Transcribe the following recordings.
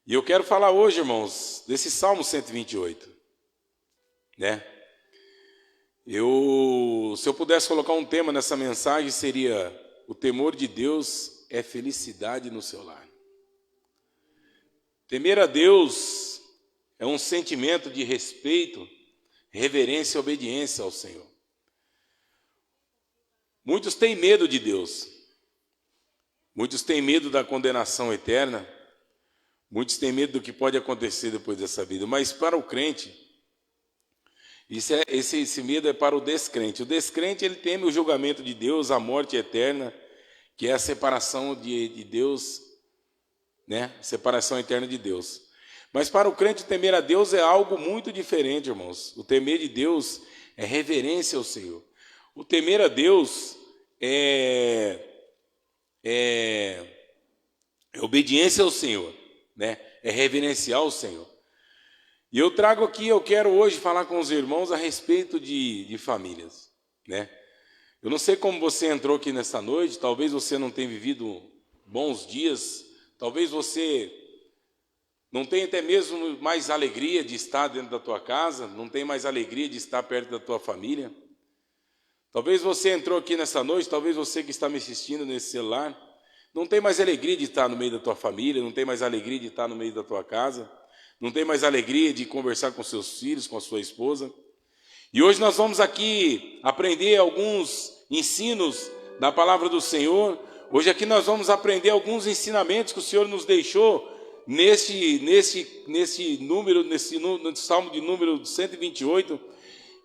E eu quero falar hoje, irmãos, desse Salmo 128, né? Se eu pudesse colocar um tema nessa mensagem, seria: o temor de Deus é felicidade no seu lar. Temer a Deus é um sentimento de respeito, reverência e obediência ao Senhor. Muitos têm medo de Deus. Muitos têm medo da condenação eterna. Muitos têm medo do que pode acontecer depois dessa vida. Mas para o crente, esse medo é para o descrente. O descrente, ele teme o julgamento de Deus, a morte eterna, que é a separação de Deus, né? Separação eterna de Deus. Mas para o crente, temer a Deus é algo muito diferente, irmãos. O temer de Deus é reverência ao Senhor. O temer a Deus é obediência ao Senhor, né? É reverenciar o Senhor. E eu quero hoje falar com os irmãos a respeito de famílias, né? Eu não sei como você entrou aqui nesta noite, talvez você não tenha vivido bons dias, talvez você não tenha até mesmo mais alegria de estar dentro da tua casa, não tenha mais alegria de estar perto da tua família. Talvez você entrou aqui nessa noite, talvez você que está me assistindo nesse celular, não tem mais alegria de estar no meio da tua família, não tem mais alegria de estar no meio da tua casa, não tem mais alegria de conversar com seus filhos, com a sua esposa. E hoje nós vamos aqui aprender alguns ensinos da palavra do Senhor. Hoje aqui nós vamos aprender alguns ensinamentos que o Senhor nos deixou nesse Salmo de número 128,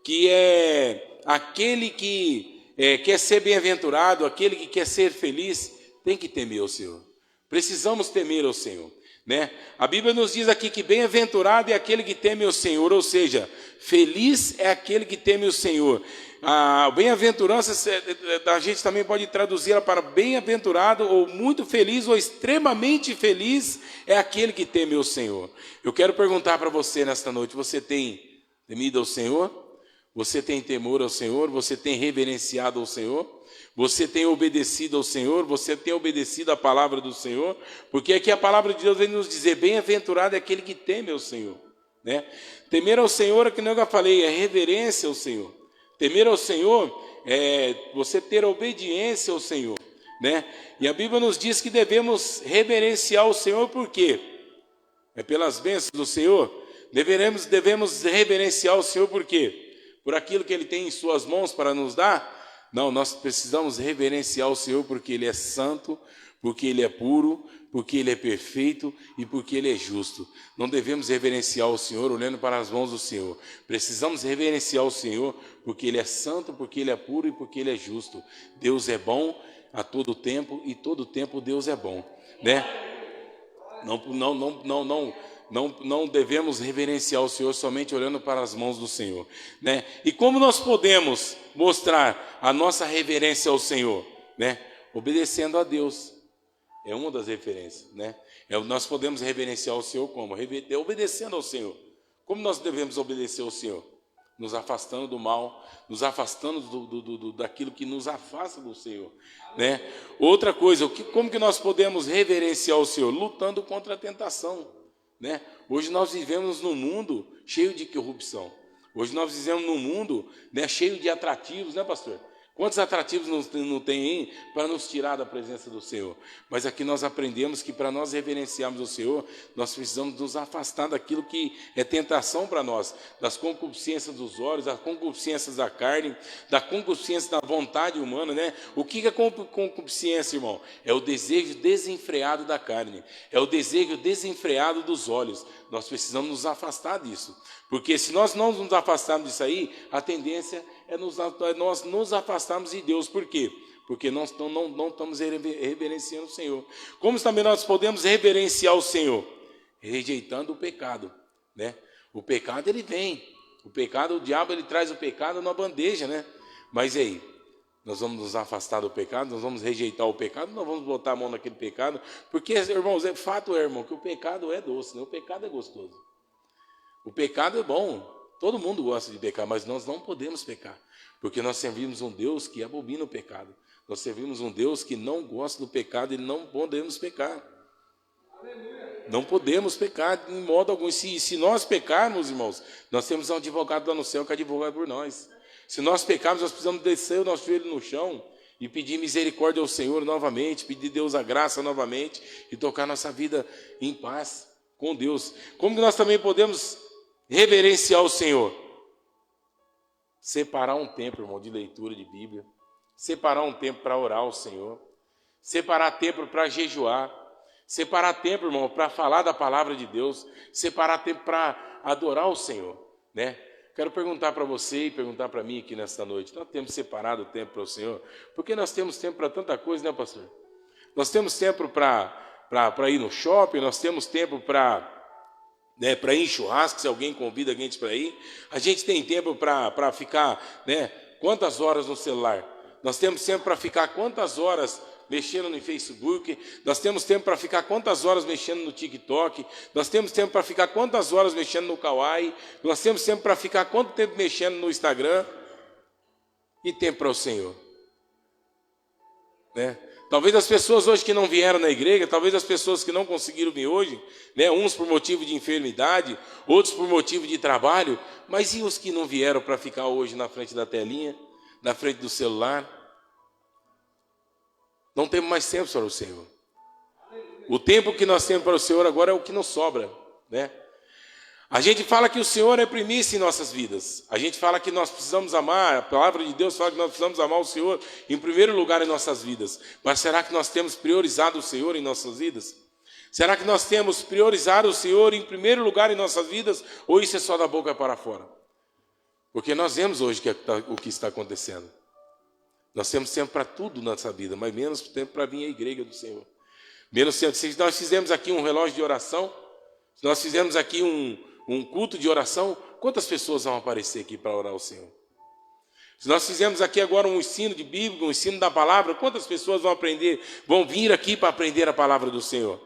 que é aquele que quer ser bem-aventurado, aquele que quer ser feliz, tem que temer ao Senhor. Precisamos temer ao Senhor, né? A Bíblia nos diz aqui que bem-aventurado é aquele que teme ao Senhor, ou seja, feliz é aquele que teme o Senhor. A bem-aventurança, a gente também pode traduzir para bem-aventurado, ou muito feliz, ou extremamente feliz é aquele que teme o Senhor. Eu quero perguntar para você nesta noite: você tem temido ao Senhor? Você tem temor ao Senhor? Você tem reverenciado ao Senhor? Você tem obedecido ao Senhor? Você tem obedecido a palavra do Senhor? Porque aqui a palavra de Deus vem nos dizer: bem-aventurado é aquele que teme ao Senhor, né? Temer ao Senhor, que eu já falei, é reverência ao Senhor. Temer ao Senhor é você ter obediência ao Senhor, né? E a Bíblia nos diz que devemos reverenciar o Senhor, por quê? É pelas bênçãos do Senhor. Devemos reverenciar o Senhor, por quê? Por aquilo que Ele tem em suas mãos para nos dar? Não, nós precisamos reverenciar o Senhor porque Ele é santo, porque Ele é puro, porque Ele é perfeito e porque Ele é justo. Não devemos reverenciar o Senhor olhando para as mãos do Senhor. Precisamos reverenciar o Senhor porque Ele é santo, porque Ele é puro e porque Ele é justo. Deus é bom a todo tempo e todo tempo Deus é bom, né? Não devemos reverenciar o Senhor somente olhando para as mãos do Senhor, né? E como nós podemos mostrar a nossa reverência ao Senhor, né? Obedecendo a Deus. É uma das referências, né? Nós podemos reverenciar o Senhor como? Obedecendo ao Senhor. Como nós devemos obedecer ao Senhor? Nos afastando do mal, nos afastando daquilo que nos afasta do Senhor, né? Outra coisa, como que nós podemos reverenciar o Senhor? Lutando contra a tentação, né? Hoje nós vivemos num mundo cheio de corrupção. Hoje nós vivemos num mundo, né, cheio de atrativos, né, pastor? Quantos atrativos não tem aí para nos tirar da presença do Senhor? Mas aqui nós aprendemos que para nós reverenciarmos o Senhor, nós precisamos nos afastar daquilo que é tentação para nós, das concupiscências dos olhos, das concupiscências da carne, da concupiscência da vontade humana, né? O que é concupiscência, irmão? É o desejo desenfreado da carne, é o desejo desenfreado dos olhos. Nós precisamos nos afastar disso, porque se nós não nos afastarmos disso aí, a tendência é nós nos afastarmos de Deus. Por quê? Porque nós não estamos reverenciando o Senhor. Como também nós podemos reverenciar o Senhor? Rejeitando o pecado, né? O pecado, ele vem. O pecado, o diabo, ele traz o pecado na bandeja, né? Mas e aí? Nós vamos nos afastar do pecado? Nós vamos rejeitar o pecado? Nós vamos botar a mão naquele pecado? Porque, irmãos, fato é, irmão, que o pecado é doce, né? O pecado é gostoso. O pecado é bom. Todo mundo gosta de pecar, mas nós não podemos pecar, porque nós servimos um Deus que abomina o pecado. Nós servimos um Deus que não gosta do pecado e não podemos pecar. Não podemos pecar em modo algum. Se nós pecarmos, irmãos, nós temos um advogado lá no céu que advoga por nós. Se nós pecarmos, nós precisamos descer o nosso joelho no chão e pedir misericórdia ao Senhor novamente, pedir a Deus a graça novamente e tocar nossa vida em paz com Deus. Como que nós também podemos reverenciar o Senhor? Separar um tempo, irmão, de leitura de Bíblia. Separar um tempo para orar ao Senhor. Separar tempo para jejuar. Separar tempo, irmão, para falar da palavra de Deus. Separar tempo para adorar o Senhor, né? Quero perguntar para você e perguntar para mim aqui nesta noite. Nós temos separado tempo para o Senhor? Porque nós temos tempo para tanta coisa, né, pastor? Nós temos tempo para ir no shopping, nós temos tempo para ir em churrasco, se alguém convida a gente para ir. A gente tem tempo para ficar, né, quantas horas no celular? Nós temos tempo para ficar quantas horas mexendo no Facebook, nós temos tempo para ficar quantas horas mexendo no TikTok, nós temos tempo para ficar quantas horas mexendo no Kawaii, nós temos tempo para ficar quanto tempo mexendo no Instagram, e tempo para o Senhor, né? Talvez as pessoas hoje que não vieram na igreja, talvez as pessoas que não conseguiram vir hoje, né, uns por motivo de enfermidade, outros por motivo de trabalho, mas e os que não vieram para ficar hoje na frente da telinha, na frente do celular? Não temos mais tempo para o Senhor. O tempo que nós temos para o Senhor agora é o que nos sobra, né? A gente fala que o Senhor é primícia em nossas vidas. A gente fala que nós precisamos amar, a palavra de Deus fala que nós precisamos amar o Senhor em primeiro lugar em nossas vidas. Mas será que nós temos priorizado o Senhor em nossas vidas? Será que nós temos priorizado o Senhor em primeiro lugar em nossas vidas? Ou isso é só da boca para fora? Porque nós vemos hoje o que está acontecendo. Nós temos tempo para tudo nessa vida, mas menos tempo para vir à igreja do Senhor. Menos tempo. Se nós fizemos aqui um relógio de oração, se nós fizemos aqui um culto de oração, quantas pessoas vão aparecer aqui para orar ao Senhor? Se nós fizemos aqui agora um ensino de Bíblia, um ensino da palavra, quantas pessoas vão vir aqui para aprender a palavra do Senhor?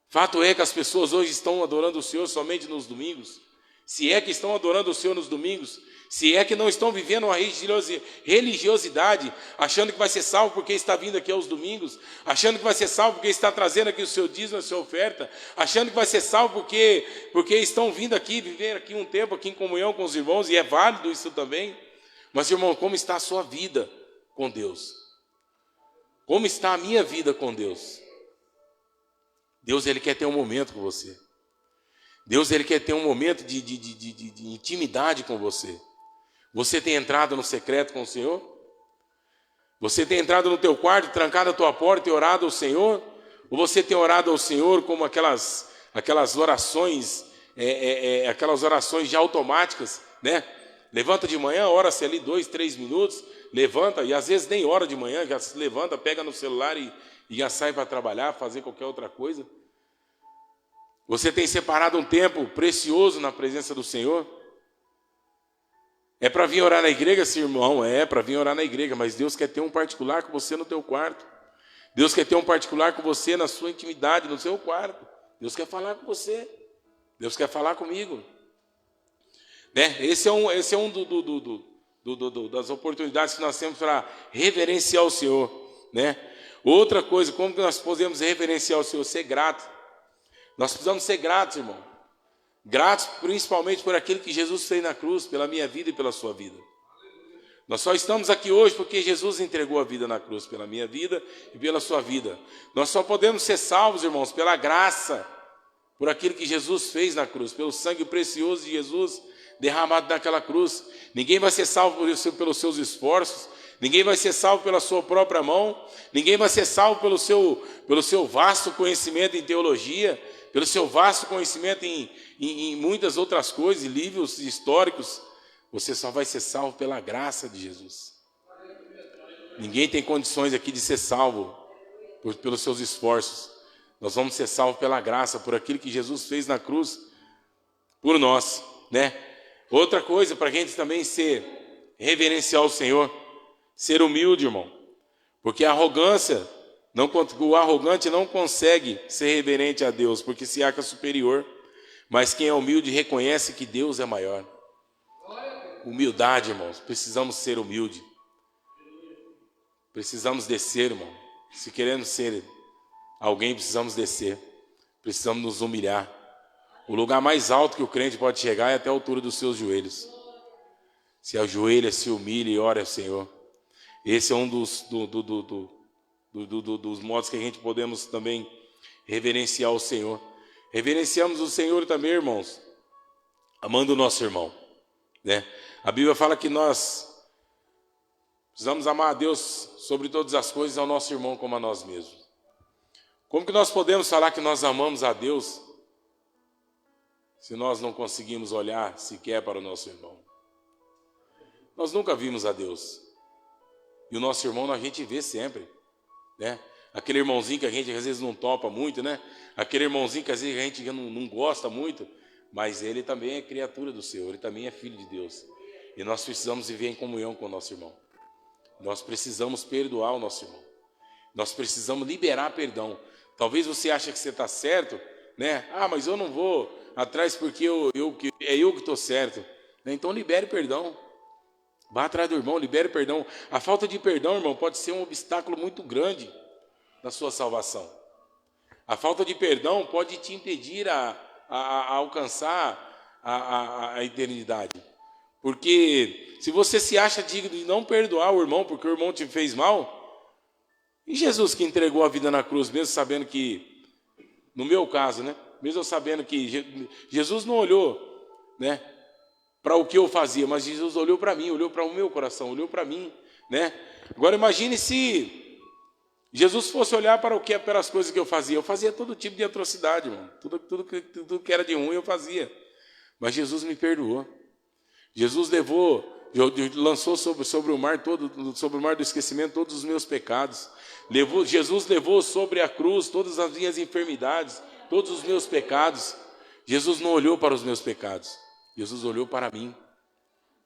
Fato é que as pessoas hoje estão adorando o Senhor somente nos domingos. Se é que estão adorando o Senhor nos domingos, se é que não estão vivendo uma religiosidade, achando que vai ser salvo porque está vindo aqui aos domingos, achando que vai ser salvo porque está trazendo aqui o seu dízimo, a sua oferta, achando que vai ser salvo porque estão vindo aqui, viver aqui um tempo aqui em comunhão com os irmãos, e é válido isso também. Mas, irmão, como está a sua vida com Deus? Como está a minha vida com Deus? Deus, Ele quer ter um momento com você. Deus, Ele quer ter um momento de intimidade com você. Você tem entrado no secreto com o Senhor? Você tem entrado no teu quarto, trancado a tua porta e orado ao Senhor? Ou você tem orado ao Senhor como aquelas orações, aquelas orações já automáticas, né? Levanta de manhã, ora-se ali 2, 3 minutos, levanta, e às vezes nem hora de manhã, já se levanta, pega no celular e já sai para trabalhar, fazer qualquer outra coisa. Você tem separado um tempo precioso na presença do Senhor? É para vir orar na igreja, sim, irmão? É para vir orar na igreja, mas Deus quer ter um particular com você no teu quarto. Deus quer ter um particular com você na sua intimidade, no seu quarto. Deus quer falar com você. Deus quer falar comigo. Né? Esse é um das oportunidades que nós temos para reverenciar o Senhor. Né? Outra coisa, como que nós podemos reverenciar o Senhor? Ser grato. Nós precisamos ser gratos, irmão. Gratos principalmente por aquilo que Jesus fez na cruz, pela minha vida e pela sua vida. Nós só estamos aqui hoje porque Jesus entregou a vida na cruz, pela minha vida e pela sua vida. Nós só podemos ser salvos, irmãos, pela graça, por aquilo que Jesus fez na cruz, pelo sangue precioso de Jesus derramado naquela cruz. Ninguém vai ser salvo pelos seus esforços, ninguém vai ser salvo pela sua própria mão, ninguém vai ser salvo pelo seu vasto conhecimento em teologia, pelo seu vasto conhecimento em muitas outras coisas, em livros históricos. Você só vai ser salvo pela graça de Jesus. Ninguém tem condições aqui de ser salvo pelos seus esforços. Nós vamos ser salvos pela graça, por aquilo que Jesus fez na cruz por nós, né? Outra coisa, para a gente também reverenciar o Senhor, ser humilde, irmão. Porque o arrogante não consegue ser reverente a Deus, porque se acha superior. Mas quem é humilde reconhece que Deus é maior. Humildade, irmãos. Precisamos ser humildes. Precisamos descer, irmão. Se queremos ser alguém, precisamos descer. Precisamos nos humilhar. O lugar mais alto que o crente pode chegar é até a altura dos seus joelhos. Se ajoelha, se humilha e ora ao Senhor. Esse é um dos modos que a gente podemos também reverenciar o Senhor. Reverenciamos o Senhor também, irmãos, amando o nosso irmão, né? A Bíblia fala que nós precisamos amar a Deus sobre todas as coisas, ao nosso irmão como a nós mesmos. Como que nós podemos falar que nós amamos a Deus se nós não conseguimos olhar sequer para o nosso irmão? Nós nunca vimos a Deus. E o nosso irmão a gente vê sempre, né? Aquele irmãozinho que a gente às vezes não topa muito, né? Aquele irmãozinho que às vezes a gente não gosta muito, mas ele também é criatura do Senhor, ele também é filho de Deus. E nós precisamos viver em comunhão com o nosso irmão. Nós precisamos perdoar o nosso irmão. Nós precisamos liberar perdão. Talvez você ache que você está certo, né? Ah, mas eu não vou atrás porque eu que estou certo. Então libere perdão. Vá atrás do irmão, libere perdão. A falta de perdão, irmão, pode ser um obstáculo muito grande na sua salvação. A falta de perdão pode te impedir a alcançar a eternidade. Porque se você se acha digno de não perdoar o irmão porque o irmão te fez mal, e Jesus que entregou a vida na cruz, mesmo sabendo que, no meu caso, né, mesmo sabendo que Jesus não olhou, né, para o que eu fazia, mas Jesus olhou para mim, olhou para o meu coração, olhou para mim, né? Agora imagine se Jesus fosse olhar para as coisas que eu fazia todo tipo de atrocidade, irmão. Tudo que era de ruim eu fazia. Mas Jesus me perdoou. Jesus lançou sobre o mar do esquecimento todos os meus pecados. Jesus levou sobre a cruz todas as minhas enfermidades, todos os meus pecados. Jesus não olhou para os meus pecados. Jesus olhou para mim.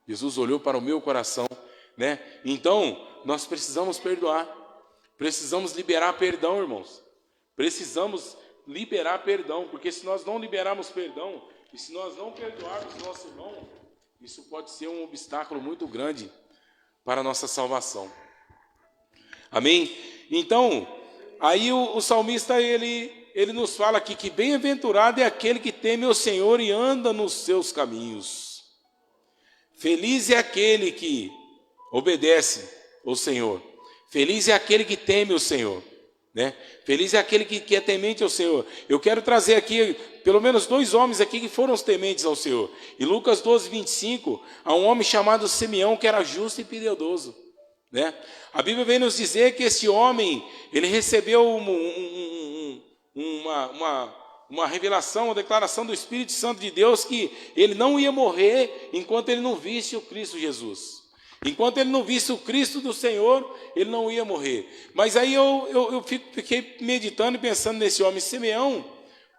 Jesus olhou para o meu coração, né? Então, nós precisamos perdoar. Precisamos liberar perdão, irmãos. Precisamos liberar perdão, porque se nós não liberarmos perdão e se nós não perdoarmos nosso irmão, isso pode ser um obstáculo muito grande para a nossa salvação. Amém? Então, aí o salmista, ele nos fala aqui que bem-aventurado é aquele que teme o Senhor e anda nos seus caminhos. Feliz é aquele que obedece ao Senhor. Feliz é aquele que teme o Senhor, né? Feliz é aquele que é temente ao Senhor. Eu quero trazer aqui pelo menos 2 homens aqui que foram os tementes ao Senhor. Em Lucas 12, 25, há um homem chamado Simeão que era justo e piedoso, né? A Bíblia vem nos dizer que esse homem, ele recebeu uma revelação, uma declaração do Espírito Santo de Deus que ele não ia morrer enquanto ele não visse o Cristo Jesus. Enquanto ele não visse o Cristo do Senhor, ele não ia morrer. Mas aí eu fiquei meditando e pensando nesse homem Simeão.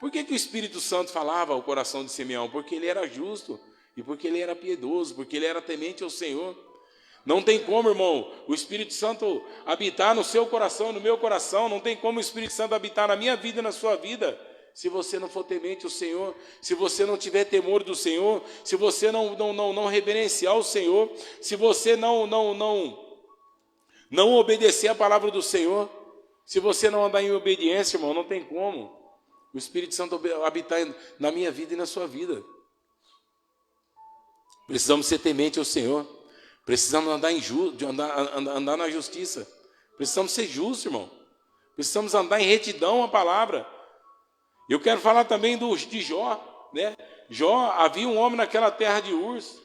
Por que o Espírito Santo falava ao coração de Simeão? Porque ele era justo e porque ele era piedoso, porque ele era temente ao Senhor. Não tem como, irmão, o Espírito Santo habitar no seu coração e no meu coração. Não tem como o Espírito Santo habitar na minha vida e na sua vida se você não for temente ao Senhor, se você não tiver temor do Senhor, se você não reverenciar o Senhor, se você não obedecer a palavra do Senhor, se você não andar em obediência, irmão, não tem como o Espírito Santo habitar na minha vida e na sua vida. Precisamos ser temente ao Senhor, precisamos andar na justiça, precisamos ser justos, irmão, precisamos andar em retidão à palavra. Eu quero falar também de Jó, né? Jó, havia um homem naquela terra de Uz,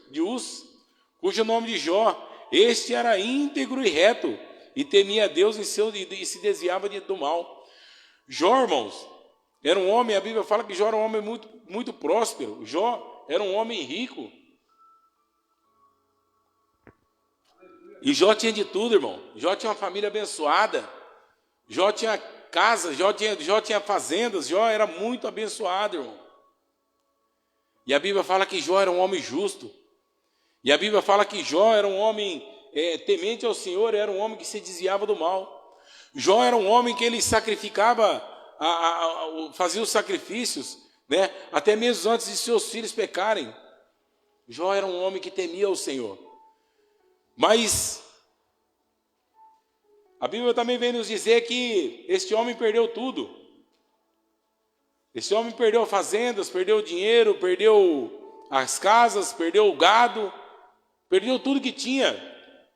cujo nome de Jó, este era íntegro e reto, e temia a Deus e se desviava do mal. Jó, irmãos, era um homem, a Bíblia fala que Jó era um homem muito, muito próspero. Jó era um homem rico. E Jó tinha de tudo, irmão. Jó tinha uma família abençoada. Jó tinha casa, Jó tinha fazendas, Jó era muito abençoado, irmão. E a Bíblia fala que Jó era um homem justo. E a Bíblia fala que Jó era um homem temente ao Senhor, era um homem que se desviava do mal. Jó era um homem que ele sacrificava, fazia os sacrifícios, né? Até mesmo antes de seus filhos pecarem. Jó era um homem que temia o Senhor. Mas a Bíblia também vem nos dizer que este homem perdeu tudo. Esse homem perdeu fazendas, perdeu dinheiro, perdeu as casas, perdeu o gado, perdeu tudo que tinha.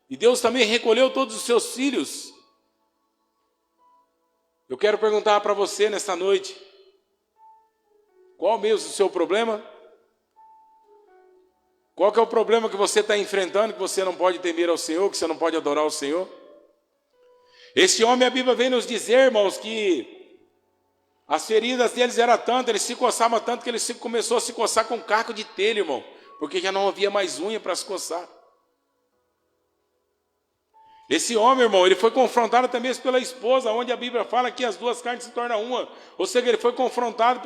E Deus também recolheu todos os seus filhos. Eu quero perguntar para você nesta noite, qual mesmo o seu problema? Qual que é o problema que você está enfrentando, que você não pode temer ao Senhor, que você não pode adorar ao Senhor? Este homem, a Bíblia vem nos dizer, irmãos, que as feridas deles eram tantas, ele se coçava tanto que ele começou a se coçar com caco de telha, irmão, porque já não havia mais unha para se coçar. Esse homem, irmão, ele foi confrontado também pela esposa, onde a Bíblia fala que as duas carnes se tornam uma. Ou seja, ele foi confrontado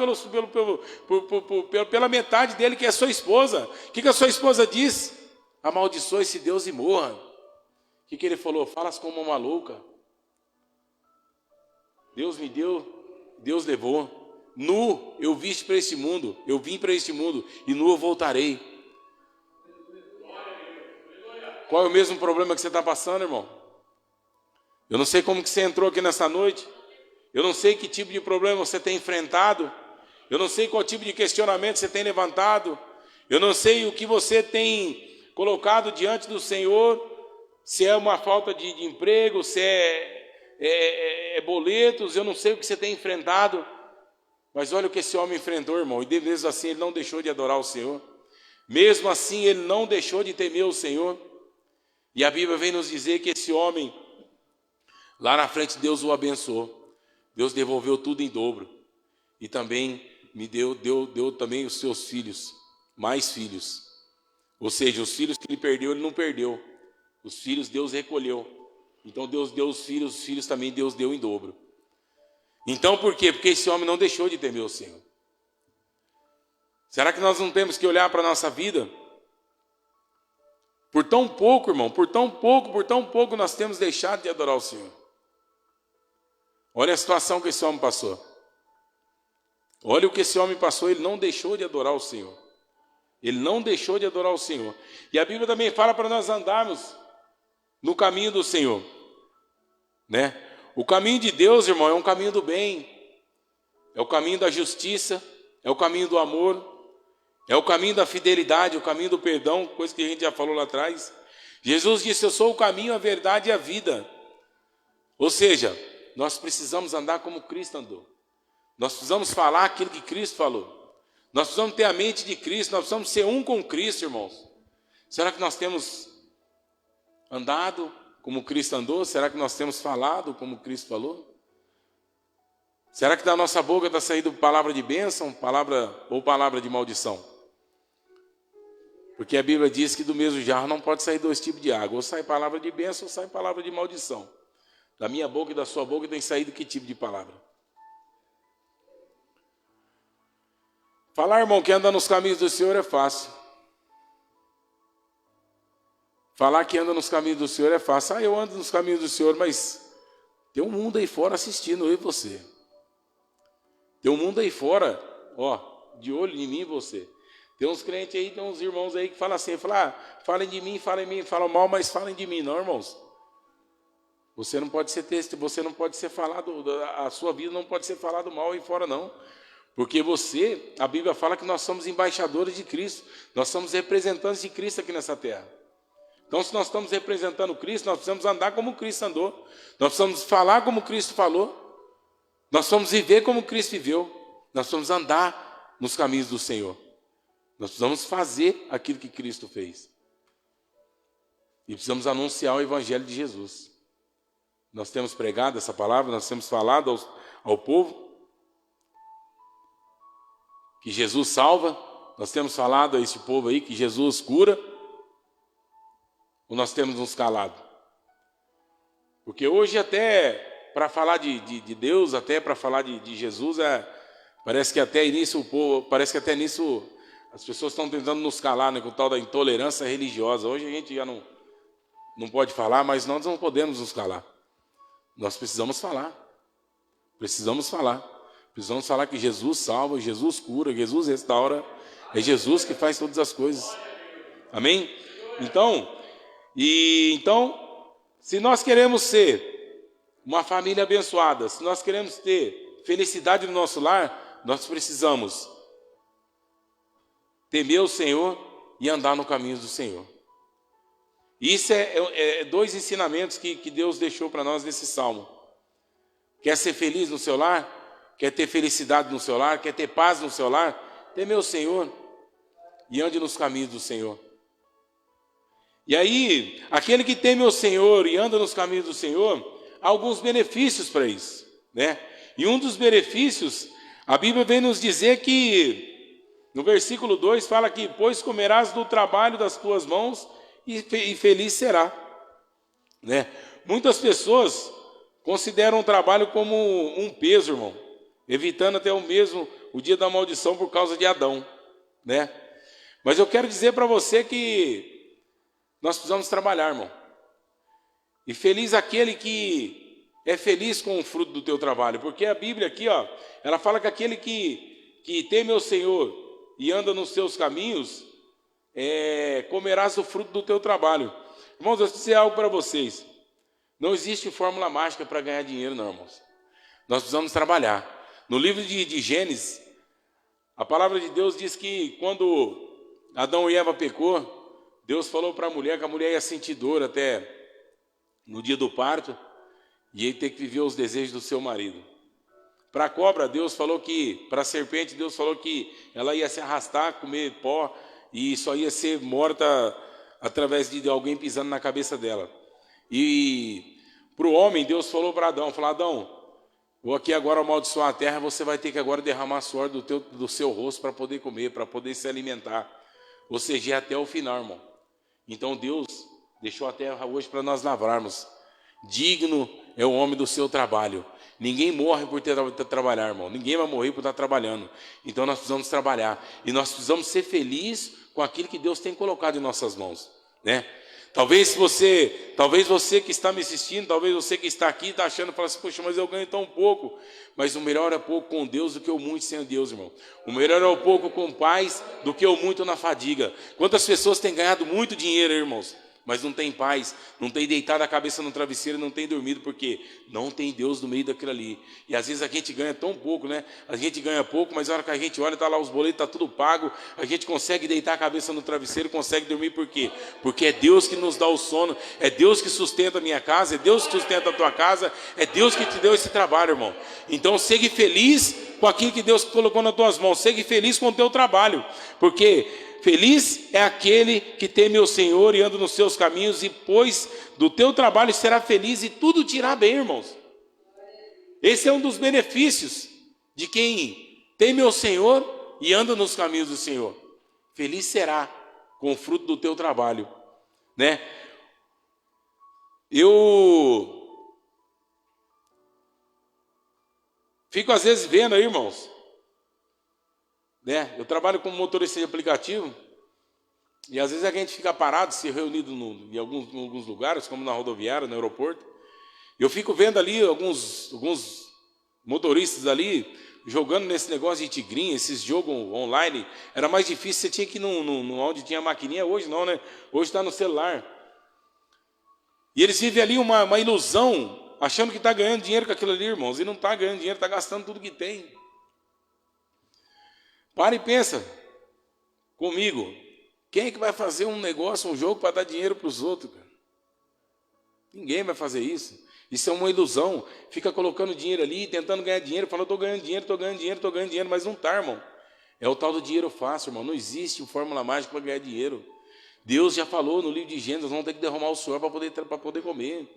pela metade dele, que é a sua esposa. O que a sua esposa diz? Amaldiçoe-se Deus e morra. O que ele falou? Falas como uma maluca. Deus me deu, Deus levou. Nu eu viste para este mundo, eu vim para este mundo, e nu eu voltarei. Qual é o mesmo problema que você está passando, irmão? Eu não sei como que você entrou aqui nessa noite. Eu não sei que tipo de problema você tem enfrentado. Eu não sei qual tipo de questionamento você tem levantado. Eu não sei o que você tem colocado diante do Senhor. Se é uma falta de emprego, se é boletos. Eu não sei o que você tem enfrentado. Mas olha o que esse homem enfrentou, irmão. E mesmo assim ele não deixou de adorar o Senhor. Mesmo assim ele não deixou de temer o Senhor. E a Bíblia vem nos dizer que esse homem, lá na frente, Deus o abençoou. Deus devolveu tudo em dobro. E também deu também os seus filhos, mais filhos. Ou seja, os filhos que ele perdeu, ele não perdeu. Os filhos Deus recolheu. Então Deus deu os filhos também Deus deu em dobro. Então por quê? Porque esse homem não deixou de temer o Senhor. Será que nós não temos que olhar para a nossa vida? Por tão pouco, irmão, por tão pouco nós temos deixado de adorar o Senhor. Olha a situação que esse homem passou. Olha o que esse homem passou, ele não deixou de adorar o Senhor. Ele não deixou de adorar o Senhor. E a Bíblia também fala para nós andarmos no caminho do Senhor. Né? O caminho de Deus, irmão, é um caminho do bem. É o caminho da justiça, é o caminho do amor. É o caminho da fidelidade, o caminho do perdão, coisa que a gente já falou lá atrás. Jesus disse, eu sou o caminho, a verdade e a vida. Ou seja, nós precisamos andar como Cristo andou. Nós precisamos falar aquilo que Cristo falou. Nós precisamos ter a mente de Cristo, nós precisamos ser um com Cristo, irmãos. Será que nós temos andado como Cristo andou? Será que nós temos falado como Cristo falou? Será que da nossa boca está saindo palavra de bênção, palavra de maldição? Porque a Bíblia diz que do mesmo jarro não pode sair dois tipos de água. Ou sai palavra de bênção, ou sai palavra de maldição. Da minha boca e da sua boca tem saído que tipo de palavra? Falar, irmão, que anda nos caminhos do Senhor é fácil. Falar que anda nos caminhos do Senhor é fácil. Eu ando nos caminhos do Senhor, mas tem um mundo aí fora assistindo eu e você. Tem um mundo aí fora, de olho em mim e você. Tem uns crentes aí, tem uns irmãos aí que falam assim, falem de mim, falam mal, mas falem de mim. Não, irmãos. Você não pode ser texto, você não pode ser falado, a sua vida não pode ser falado mal aí fora, não. Porque a Bíblia fala que nós somos embaixadores de Cristo, nós somos representantes de Cristo aqui nessa terra. Então, se nós estamos representando Cristo, nós precisamos andar como Cristo andou, nós precisamos falar como Cristo falou, nós precisamos viver como Cristo viveu, nós precisamos andar nos caminhos do Senhor. Nós precisamos fazer aquilo que Cristo fez. E precisamos anunciar o Evangelho de Jesus. Nós temos pregado essa palavra, nós temos falado ao povo que Jesus salva, nós temos falado a esse povo aí que Jesus cura, ou nós temos nos calado? Porque hoje até para falar de Deus, até para falar de Jesus, parece que até nisso as pessoas estão tentando nos calar, né, com o tal da intolerância religiosa. Hoje a gente já não pode falar, mas nós não podemos nos calar. Nós precisamos falar. Precisamos falar que Jesus salva, Jesus cura, Jesus restaura. É Jesus que faz todas as coisas. Amém? Então, se nós queremos ser uma família abençoada, se nós queremos ter felicidade no nosso lar, nós precisamos temer o Senhor e andar no caminho do Senhor. Isso é dois ensinamentos que Deus deixou para nós nesse salmo. Quer ser feliz no seu lar? Quer ter felicidade no seu lar? Quer ter paz no seu lar? Temer o Senhor e ande nos caminhos do Senhor. E aí, aquele que teme o Senhor e anda nos caminhos do Senhor, há alguns benefícios para isso, né? E um dos benefícios, a Bíblia vem nos dizer que, no versículo 2, fala que, pois comerás do trabalho das tuas mãos e feliz será, né? Muitas pessoas consideram o trabalho como um peso, irmão, evitando até o dia da maldição por causa de Adão, né? Mas eu quero dizer para você que nós precisamos trabalhar, irmão. E feliz aquele que é feliz com o fruto do teu trabalho, porque a Bíblia aqui, ó, ela fala que aquele que teme ao Senhor e anda nos seus caminhos, comerás o fruto do teu trabalho. Irmãos, eu vou dizer algo para vocês. Não existe fórmula mágica para ganhar dinheiro, não, irmãos. Nós precisamos trabalhar. No livro de Gênesis, a palavra de Deus diz que quando Adão e Eva pecou, Deus falou para a mulher que a mulher ia sentir dor até no dia do parto e ia ter que viver os desejos do seu marido. Para a cobra, Deus falou que, para a serpente, Deus falou que ela ia se arrastar, comer pó e só ia ser morta através de alguém pisando na cabeça dela. E para o homem, Deus falou para Adão, Adão, vou aqui agora amaldiçoar a terra, você vai ter que agora derramar suor do seu rosto para poder comer, para poder se alimentar. Ou seja, até o final, irmão. Então Deus deixou a terra hoje para nós lavrarmos. Digno é o homem do seu trabalho. Ninguém morre por ter trabalhar, irmão. Ninguém vai morrer por estar trabalhando. Então nós precisamos trabalhar. E nós precisamos ser felizes com aquilo que Deus tem colocado em nossas mãos, né? Talvez você que está me assistindo, talvez você que está aqui, está achando, fala assim, poxa, mas eu ganho tão pouco. Mas o melhor é pouco com Deus do que o muito sem Deus, irmão. O melhor é o pouco com paz do que o muito na fadiga. Quantas pessoas têm ganhado muito dinheiro, irmãos, mas não tem paz, não tem deitado a cabeça no travesseiro, não tem dormido, porque não tem Deus no meio daquilo ali. E às vezes a gente ganha tão pouco, né? A gente ganha pouco, mas na hora que a gente olha, está lá os boletos, está tudo pago, a gente consegue deitar a cabeça no travesseiro, consegue dormir, por quê? Porque é Deus que nos dá o sono, é Deus que sustenta a minha casa, é Deus que sustenta a tua casa, é Deus que te deu esse trabalho, irmão. Então segue feliz com aquilo que Deus colocou nas tuas mãos, segue feliz com o teu trabalho, porque feliz é aquele que teme o Senhor e anda nos seus caminhos, e pois do teu trabalho será feliz e tudo te irá bem, irmãos. Esse é um dos benefícios de quem teme o Senhor e anda nos caminhos do Senhor. Feliz será com o fruto do teu trabalho, né? Eu fico às vezes vendo aí, irmãos, né? Eu trabalho como motorista de aplicativo e às vezes a gente fica parado, se reunido em alguns lugares, como na rodoviária, no aeroporto. Eu fico vendo ali alguns motoristas ali jogando nesse negócio de tigrinha, esses jogos online. Era mais difícil, você tinha que ir onde tinha maquininha. Hoje não, né? Hoje está no celular. E eles vivem ali uma ilusão, achando que está ganhando dinheiro com aquilo ali, irmãos. E não está ganhando dinheiro, está gastando tudo que tem. Para e pensa comigo. Quem é que vai fazer um negócio, um jogo para dar dinheiro para os outros, cara? Ninguém vai fazer isso. Isso é uma ilusão. Fica colocando dinheiro ali, tentando ganhar dinheiro, falando, estou ganhando dinheiro, mas não está, irmão. É o tal do dinheiro fácil, irmão. Não existe fórmula mágica para ganhar dinheiro. Deus já falou no livro de Gênesis, nós vamos ter que derramar o suor para poder comer.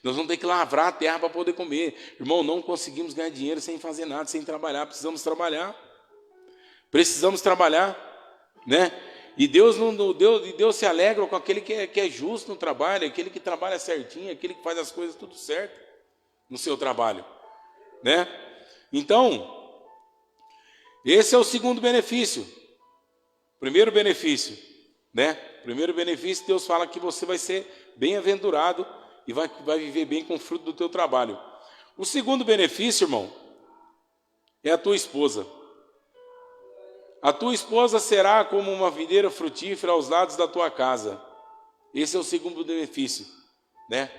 Nós vamos ter que lavrar a terra para poder comer. Irmão, não conseguimos ganhar dinheiro sem fazer nada, sem trabalhar. Precisamos trabalhar, né? E Deus se alegra com aquele que é justo no trabalho, aquele que trabalha certinho, aquele que faz as coisas tudo certo no seu trabalho, né? Então, esse é o segundo benefício. Primeiro benefício, né? Primeiro benefício, Deus fala que você vai ser bem-aventurado e vai viver bem com o fruto do teu trabalho. O segundo benefício, irmão, é a tua esposa. A tua esposa será como uma videira frutífera aos lados da tua casa. Esse é o segundo benefício, né?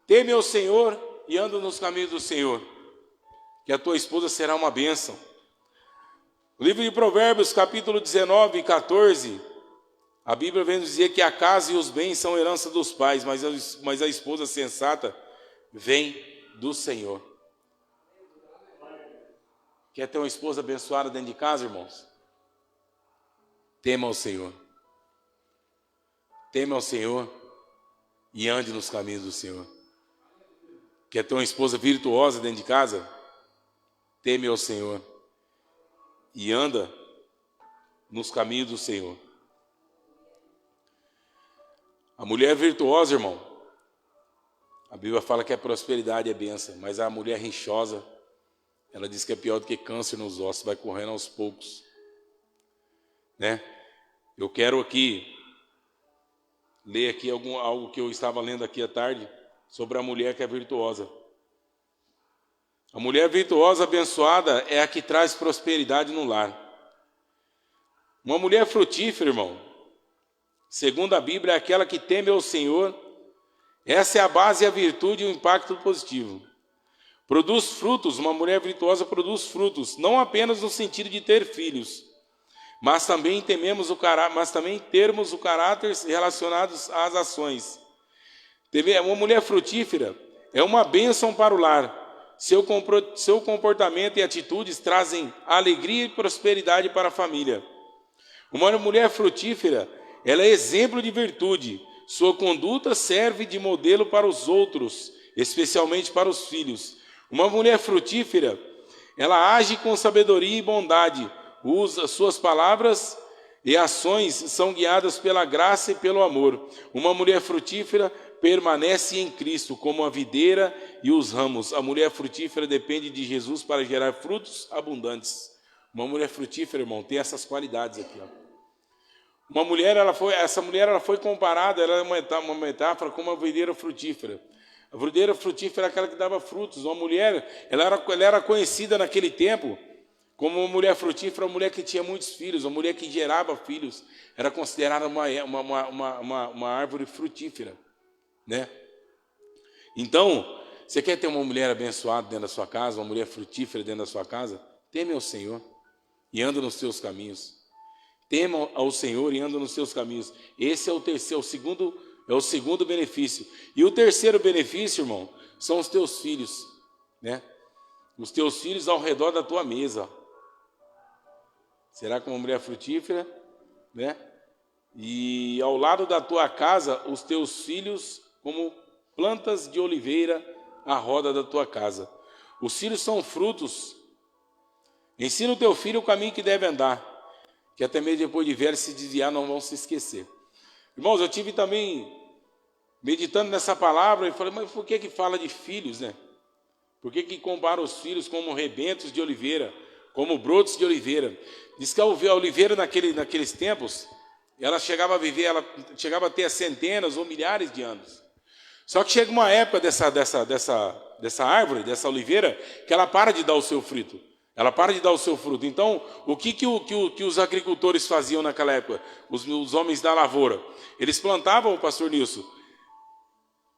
Teme ao Senhor e anda nos caminhos do Senhor, que a tua esposa será uma bênção. O livro de Provérbios, capítulo 19 e 14, a Bíblia vem dizer que a casa e os bens são herança dos pais, mas a esposa sensata vem do Senhor. Quer ter uma esposa abençoada dentro de casa, irmãos? Tema ao Senhor. Tema ao Senhor e ande nos caminhos do Senhor. Quer ter uma esposa virtuosa dentro de casa? Teme ao Senhor e anda nos caminhos do Senhor. A mulher virtuosa, irmão, a Bíblia fala que a prosperidade é bênção, mas a mulher rinchosa, ela diz que é pior do que câncer nos ossos, vai correndo aos poucos, né? Eu quero aqui ler aqui algo que eu estava lendo aqui à tarde sobre a mulher que é virtuosa. A mulher virtuosa, abençoada, é a que traz prosperidade no lar. Uma mulher frutífera, irmão, segundo a Bíblia, é aquela que teme ao Senhor. Essa é a base, a virtude e o impacto positivo. Produz frutos, uma mulher virtuosa produz frutos, não apenas no sentido de ter filhos, mas também termos o caráter relacionados às ações. Uma mulher frutífera é uma bênção para o lar. Seu comportamento e atitudes trazem alegria e prosperidade para a família. Uma mulher frutífera, ela é exemplo de virtude. Sua conduta serve de modelo para os outros, especialmente para os filhos. Uma mulher frutífera, ela age com sabedoria e bondade. Suas palavras e ações são guiadas pela graça e pelo amor. Uma mulher frutífera permanece em Cristo como a videira e os ramos. A mulher frutífera depende de Jesus para gerar frutos abundantes. Uma mulher frutífera, irmão, tem essas qualidades aqui, ó. Essa mulher foi comparada, ela é uma metáfora com uma videira frutífera. A videira frutífera é aquela que dava frutos. Uma mulher, ela era conhecida naquele tempo como uma mulher frutífera, uma mulher que tinha muitos filhos, uma mulher que gerava filhos. Era considerada uma árvore frutífera, né? Então, você quer ter uma mulher abençoada dentro da sua casa, uma mulher frutífera dentro da sua casa? Teme ao Senhor e anda nos seus caminhos. Tema ao Senhor e anda nos seus caminhos. Esse é o segundo benefício. E o terceiro benefício, irmão, são os teus filhos, né? Os teus filhos ao redor da tua mesa. Será como uma mulher frutífera, né? E ao lado da tua casa, os teus filhos como plantas de oliveira à roda da tua casa. Os filhos são frutos. Ensina o teu filho o caminho que deve andar, que até mesmo depois de velho se desviar não vão se esquecer. Irmãos, eu tive também meditando nessa palavra e falei, mas por que fala de filhos, né? Por que compara os filhos como rebentos de oliveira, como brotos de oliveira? Diz que a oliveira naqueles tempos, ela chegava a ter centenas ou milhares de anos. Só que chega uma época dessa árvore, dessa oliveira, que ela para de dar o seu fruto. Ela para de dar o seu fruto. Então, o que os agricultores faziam naquela época? Os homens da lavoura. Eles plantavam, pastor Nilson,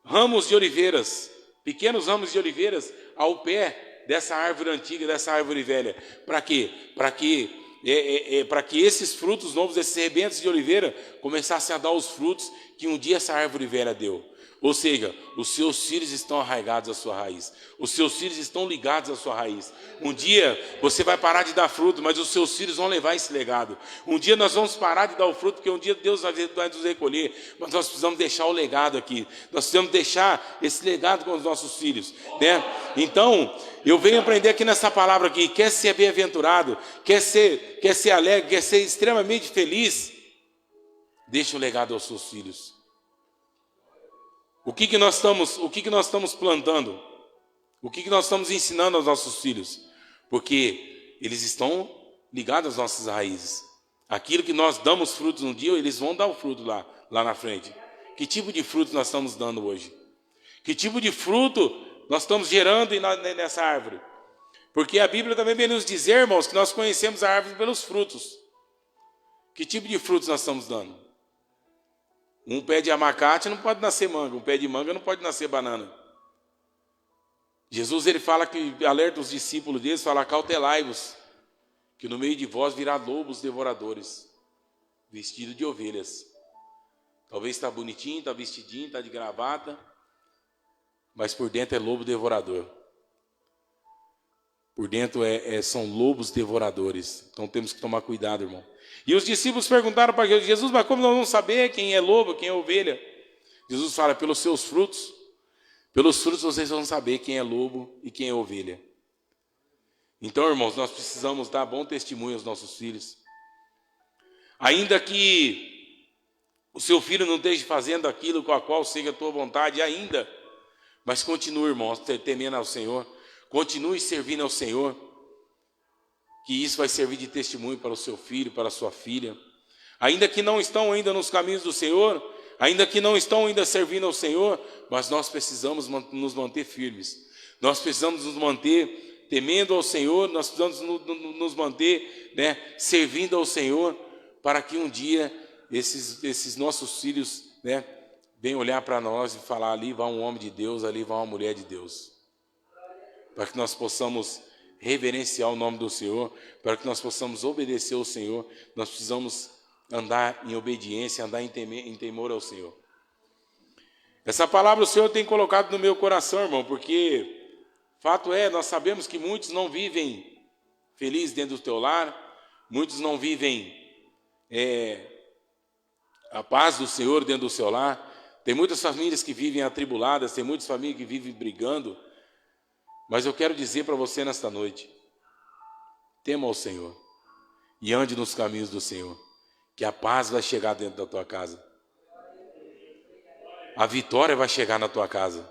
ramos de oliveiras, pequenos ramos de oliveiras, ao pé dessa árvore antiga, dessa árvore velha. Para quê? Para que esses frutos novos, esses rebentos de oliveira, começassem a dar os frutos que um dia essa árvore velha deu. Ou seja, os seus filhos estão arraigados à sua raiz. Os seus filhos estão ligados à sua raiz. Um dia você vai parar de dar fruto, mas os seus filhos vão levar esse legado. Um dia nós vamos parar de dar o fruto, porque um dia Deus vai nos recolher. Mas nós precisamos deixar o legado aqui. Nós precisamos deixar esse legado com os nossos filhos, né? Então, eu venho aprender aqui nessa palavra aqui. Quer ser bem-aventurado, quer ser alegre, quer ser extremamente feliz, deixa o legado aos seus filhos. O que nós estamos plantando? O que nós estamos ensinando aos nossos filhos? Porque eles estão ligados às nossas raízes. Aquilo que nós damos frutos um dia, eles vão dar o fruto lá na frente. Que tipo de fruto nós estamos dando hoje? Que tipo de fruto nós estamos gerando nessa árvore? Porque a Bíblia também vem nos dizer, irmãos, que nós conhecemos a árvore pelos frutos. Que tipo de frutos nós estamos dando? Um pé de abacate não pode nascer manga, um pé de manga não pode nascer banana. Jesus, ele fala que, alerta os discípulos deles, fala, cautelai-vos, que no meio de vós virá lobos devoradores, vestido de ovelhas. Talvez está bonitinho, está vestidinho, está de gravata, mas por dentro é lobo devorador. Por dentro são lobos devoradores. Então temos que tomar cuidado, irmão. E os discípulos perguntaram para Jesus, mas como nós vamos saber quem é lobo, quem é ovelha? Jesus fala, pelos seus frutos. Pelos frutos vocês vão saber quem é lobo e quem é ovelha. Então, irmãos, nós precisamos dar bom testemunho aos nossos filhos. Ainda que o seu filho não esteja fazendo aquilo com a qual seja a tua vontade ainda, mas continue, irmãos, temendo ao Senhor. Continue servindo ao Senhor, que isso vai servir de testemunho para o seu filho, para a sua filha. Ainda que não estão ainda nos caminhos do Senhor, ainda que não estão ainda servindo ao Senhor, mas nós precisamos nos manter firmes. Nós precisamos nos manter temendo ao Senhor, nós precisamos nos manter, servindo ao Senhor, para que um dia esses nossos filhos, venham olhar para nós e falar, ali vai um homem de Deus, ali vai uma mulher de Deus. Para que nós possamos reverenciar o nome do Senhor, para que nós possamos obedecer ao Senhor, nós precisamos andar em obediência, andar em temor ao Senhor. Essa palavra o Senhor tem colocado no meu coração, irmão, porque fato é, nós sabemos que muitos não vivem felizes dentro do teu lar, muitos não vivem a paz do Senhor dentro do seu lar, tem muitas famílias que vivem atribuladas, tem muitas famílias que vivem brigando, mas eu quero dizer para você nesta noite, tema ao Senhor e ande nos caminhos do Senhor, que a paz vai chegar dentro da tua casa. A vitória vai chegar na tua casa.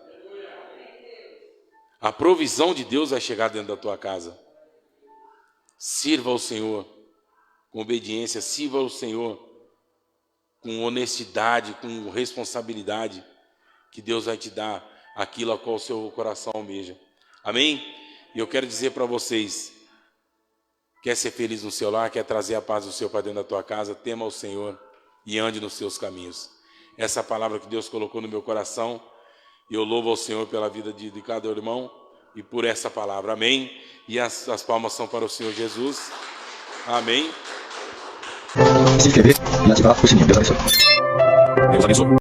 A provisão de Deus vai chegar dentro da tua casa. Sirva ao Senhor com obediência, sirva ao Senhor com honestidade, com responsabilidade, que Deus vai te dar aquilo a qual o seu coração almeja. Amém? E eu quero dizer para vocês, quer ser feliz no seu lar, quer trazer a paz do Senhor para dentro da tua casa, tema ao Senhor e ande nos seus caminhos. Essa palavra que Deus colocou no meu coração, e eu louvo ao Senhor pela vida de cada irmão e por essa palavra. Amém? E as palmas são para o Senhor Jesus. Amém. Se inscrever e ativar o sininho. Deus abençoe. Deus abençoe.